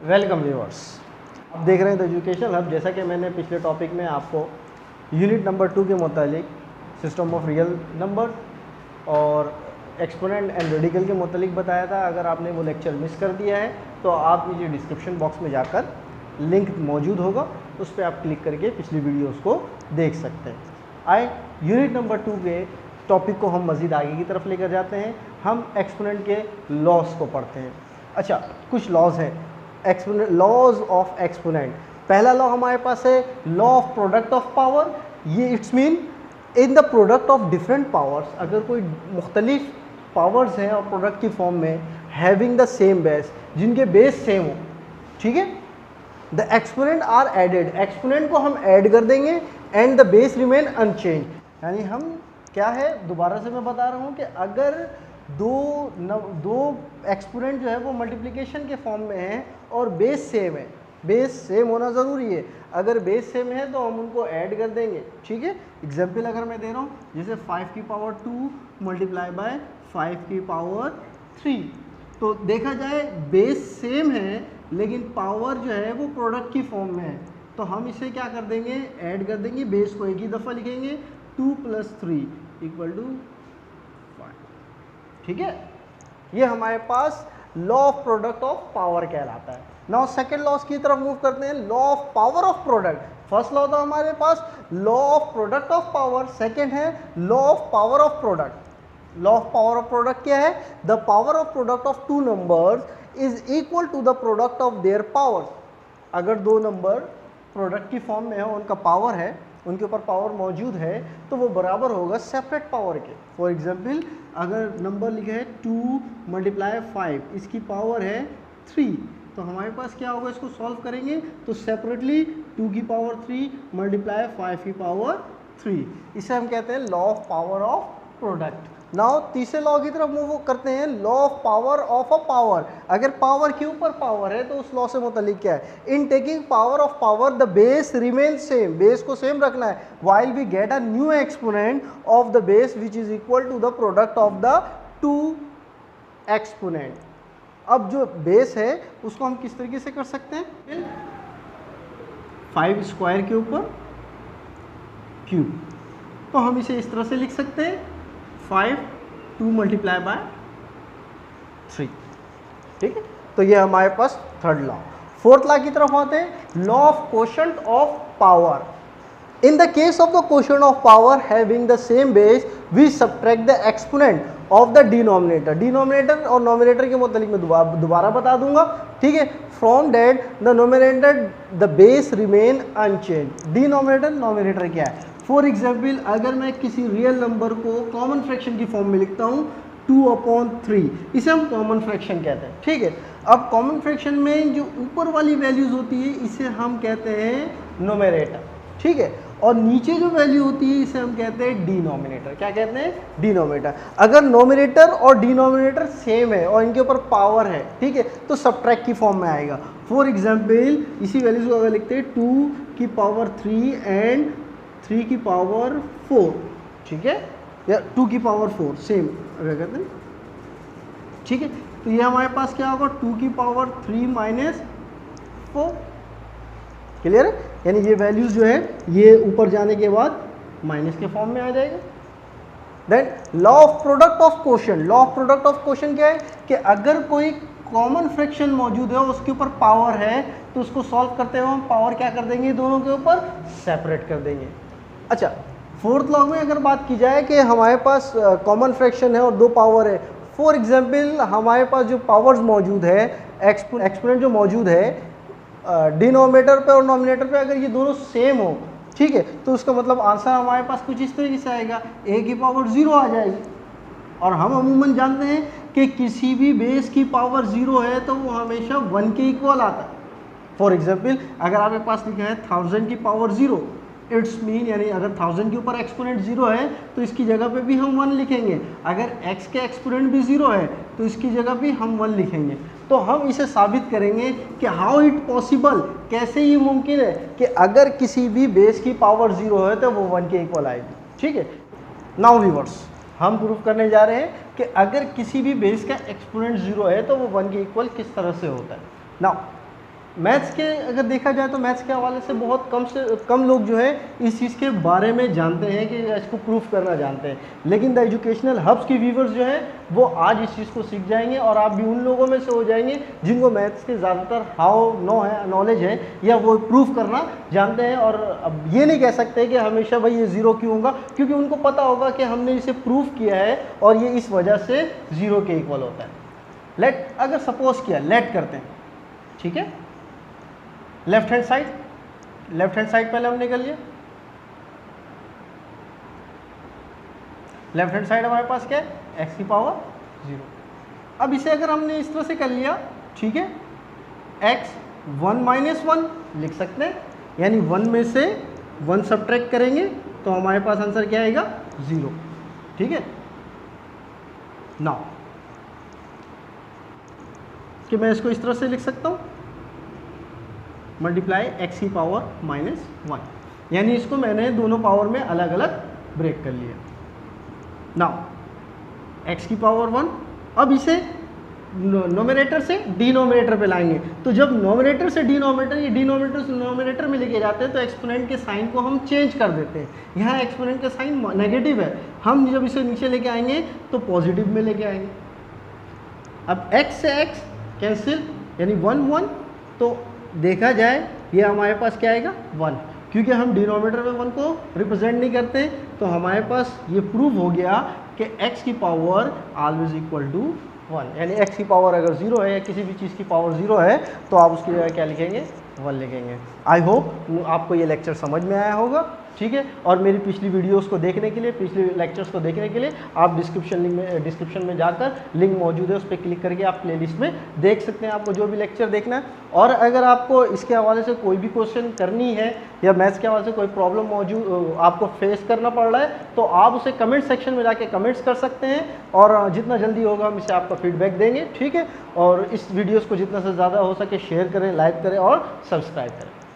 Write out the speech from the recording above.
Welcome viewers, आप देख रहे हैं द एजुकेशन हब। जैसा कि मैंने पिछले टॉपिक में आपको यूनिट नंबर 2 के मुतालिक सिस्टम ऑफ रियल नंबर और एक्सपोनेंट एंड रेडिकल के मुतालिक बताया था। अगर आपने वो लेक्चर मिस कर दिया है तो आप नीचे डिस्क्रिप्शन बॉक्स में जाकर लिंक मौजूद होगा, उस पर आप क्लिक करके पिछली वीडियोज़ को देख सकते हैं। आए यूनिट नंबर 2 के टॉपिक को हम मज़ीद आगे की तरफ लेकर जाते हैं। हम एक्सपोनेंट के लॉज को पढ़ते हैं। अच्छा, कुछ लॉज हैं एक्सपोनेंट, लॉज ऑफ एक्सपोनेंट। पहला लॉ हमारे पास है law of product of power. ये it's mean in the product of different powers, अगर कोई मुख्तलिफ पावर्स हैं और प्रोडक्ट की फॉर्म में हैविंग द सेम बेस, जिनके बेस सेम हो, ठीक है, the exponent are added, exponent को हम ऐड कर देंगे and the base remain unchanged. यानी हम क्या है, दोबारा से मैं बता रहा हूँ कि अगर दो एक्सपोनेंट जो है वो मल्टीप्लिकेशन के फॉर्म में है और बेस सेम है, बेस सेम होना ज़रूरी है। अगर बेस सेम है तो हम उनको ऐड कर देंगे, ठीक है। एग्जाम्पल अगर मैं दे रहा हूँ, जैसे 5 की पावर 2 मल्टीप्लाई बाय 5 की पावर 3, तो देखा जाए बेस सेम है लेकिन पावर जो है वो प्रोडक्ट की फॉर्म में है, तो हम इसे क्या कर देंगे, ऐड कर देंगे। बेस को एक ही दफ़ा लिखेंगे, 2 + 3 = 5, ठीक है। ये हमारे पास law of product of power कहलाता है। नाउ सेकंड लॉ की तरफ मूव करते हैं, law of power of product. First law था हमारे पास law of product of power, second है law of power of product. Law of power of product क्या है, the power of product of two numbers is equal to the product of their powers. अगर दो number product की form में है, उनका power है, उनके ऊपर पावर मौजूद है, तो वो बराबर होगा सेपरेट पावर के। फॉर एग्जांपल अगर नंबर लिखा है 2 × 5, इसकी पावर है 3, तो हमारे पास क्या होगा, इसको सॉल्व करेंगे तो सेपरेटली 2 की पावर 3 × 5 की पावर 3, इसे हम कहते हैं law of power of product. Now तीसरे लॉ की तरफ मूव करते हैं, law of power of a power. अगर पावर के ऊपर पावर है तो उस लॉ से मुतालिक क्या है, in taking power of power the base remain same, base को सेम रखना है, while we get a new exponent of the base which is equal to the product of the two exponent. अब जो base है उसको हम किस तरीके से कर सकते हैं, 5 स्क्वायर के ऊपर क्यूब, तो हम इसे इस तरह से लिख सकते हैं 5 2 × 3, ठीक है। तो ये हमारे पास थर्ड लॉ। फोर्थ लॉ की तरफ आते हैं, law of quotient of power. In the case of the quotient of power having the same base, we subtract the exponent of the denominator. Denominator और नोमिनेटर के मुतालिक मैं दोबारा बता दूंगा, ठीक है। From that the numerator the base remain unchanged. Denominator numerator क्या है, फॉर एग्जाम्पल अगर मैं किसी रियल नंबर को कॉमन फ्रैक्शन की फॉर्म में लिखता हूँ 2/3, इसे हम कॉमन फ्रैक्शन कहते हैं, ठीक है। अब कॉमन फ्रैक्शन में जो ऊपर वाली वैल्यूज होती है इसे हम कहते हैं नोमिनेटर, ठीक है, और नीचे जो वैल्यू होती है इसे हम कहते हैं डिनोमिनेटर। क्या कहते हैं, डिनोमिनेटर। अगर नोमिनेटर और डिनोमिनेटर सेम है और इनके ऊपर पावर है, ठीक है, तो सबट्रैक्ट की फॉर्म में आएगा। फॉर एग्जाम्पल इसी वैल्यूज को अगर लिखते हैं 2 की पावर 3 एंड 3 की पावर 4, ठीक है, या 2 की पावर 4 सेम अगर कहते हैं, ठीक है, तो ये हमारे पास क्या होगा, 2 की पावर 3 - 4, क्लियर है। यानी ये वैल्यूज जो है ये ऊपर जाने के बाद माइनस के फॉर्म में आ जाएगा। Then law of product of quotient. Law of product of quotient क्या है कि अगर कोई कॉमन फ्रैक्शन मौजूद है, उसके ऊपर पावर है, तो उसको सॉल्व करते हुए हम पावर क्या कर देंगे, दोनों के ऊपर सेपरेट कर देंगे। अच्छा, फोर्थ लॉ में अगर बात की जाए कि हमारे पास कॉमन फ्रैक्शन है और दो पावर है, फॉर एग्जांपल हमारे पास जो पावर्स मौजूद है, एक्सपोनेंट जो मौजूद है डिनोमिनेटर पे और नोमिनेटर पे, अगर ये दोनों सेम हो, ठीक है, तो उसका मतलब आंसर हमारे पास कुछ इस तरीके से आएगा, a की पावर 0 आ जाएगी। और हम अमूमन जानते हैं कि किसी भी बेस की पावर 0 है तो वो हमेशा 1 के इक्वल आता है। फॉर एग्जाम्पल अगर आपके पास लिखा है 1000 की पावर 0, इट्स मीन यानी अगर 1000 के ऊपर एक्सपोनेंट 0 है तो इसकी जगह पे भी हम 1 लिखेंगे। अगर x के एक्सपोनेंट भी 0 है तो इसकी जगह भी हम 1 लिखेंगे। तो हम इसे साबित करेंगे कि हाउ इट पॉसिबल, कैसे ये मुमकिन है कि अगर किसी भी बेस की पावर 0 है तो वो 1 के इक्वल आएगी, ठीक है। नाउ व्यूअर्स, हम प्रूफ करने जा रहे हैं कि अगर किसी भी बेस का एक्सपोनेंट 0 है तो वो 1 के इक्वल किस तरह से होता है। नाउ मैथ्स के अगर देखा जाए तो मैथ्स के हवाले से बहुत कम से कम लोग जो है इस चीज़ के बारे में जानते हैं कि इसको प्रूफ करना जानते हैं, लेकिन द एजुकेशनल हब्स की व्यूवर्स जो है वो आज इस चीज़ को सीख जाएंगे और आप भी उन लोगों में से हो जाएंगे जिनको मैथ्स के ज़्यादातर नॉलेज है या वो प्रूफ करना जानते हैं। और अब ये नहीं कह सकते कि हमेशा भाई ये ज़ीरो क्यों होगा, क्योंकि उनको पता होगा कि हमने इसे प्रूफ किया है और ये इस वजह से ज़ीरो के इक्वल होता है। लेट अगर सपोज किया, लेट करते हैं, ठीक है, लेफ्ट हैंड साइड पहले हमने कर लिया। लेफ्ट हैंड साइड हमारे पास क्या है, x की पावर 0। अब इसे अगर हमने इस तरह से कर लिया, ठीक है, x 1 माइनस 1 लिख सकते हैं, यानी 1 में से 1 सब्ट्रैक्ट करेंगे तो हमारे पास आंसर क्या आएगा, 0, ठीक है। नाउ कि मैं इसको इस तरह से लिख सकता हूँ, मल्टीप्लाई x की पावर -1, यानी इसको मैंने दोनों पावर में अलग अलग ब्रेक कर लिया। नाउ x की पावर 1, अब इसे नोमिनेटर से डिनोमिनेटर पे लाएंगे, तो जब नोमिनेटर से डिनोमिनेटर या डिनोमिनेटर से नोमिनेटर में लेके जाते हैं तो एक्सपोनेंट के साइन को हम चेंज कर देते हैं। यहाँ एक्सपोनेंट का साइन नेगेटिव है, हम जब इसे नीचे लेके आएंगे तो पॉजिटिव में लेके आएंगे। अब x से x कैंसिल, यानी 1 1, तो देखा जाए ये हमारे पास क्या आएगा, 1, क्योंकि हम डिनोमिनेटर में 1 को रिप्रेजेंट नहीं करते, तो हमारे पास ये प्रूव हो गया कि x की पावर ऑलवेज इक्वल टू 1, यानी x की पावर अगर 0 है या किसी भी चीज़ की पावर 0 है तो आप उसकी जगह क्या लिखेंगे, 1 लिखेंगे। आई होप आपको ये लेक्चर समझ में आया होगा, ठीक है। और मेरी पिछली वीडियोस को देखने के लिए, पिछले लेक्चर्स को देखने के लिए आप डिस्क्रिप्शन में जाकर लिंक मौजूद है, उस पर क्लिक करके आप प्लेलिस्ट में देख सकते हैं आपको जो भी लेक्चर देखना है। और अगर आपको इसके हवाले से कोई भी क्वेश्चन करनी है या मैथ्स के हवाले से कोई प्रॉब्लम मौजूद आपको फेस करना पड़ रहा है तो आप उसे कमेंट सेक्शन में जाके कमेंट्स कर सकते हैं और जितना जल्दी होगा हम इसे आपका फीडबैक देंगे, ठीक है। और इस वीडियोज़ को जितना से ज़्यादा हो सके शेयर करें, लाइक करें और सब्सक्राइब करें।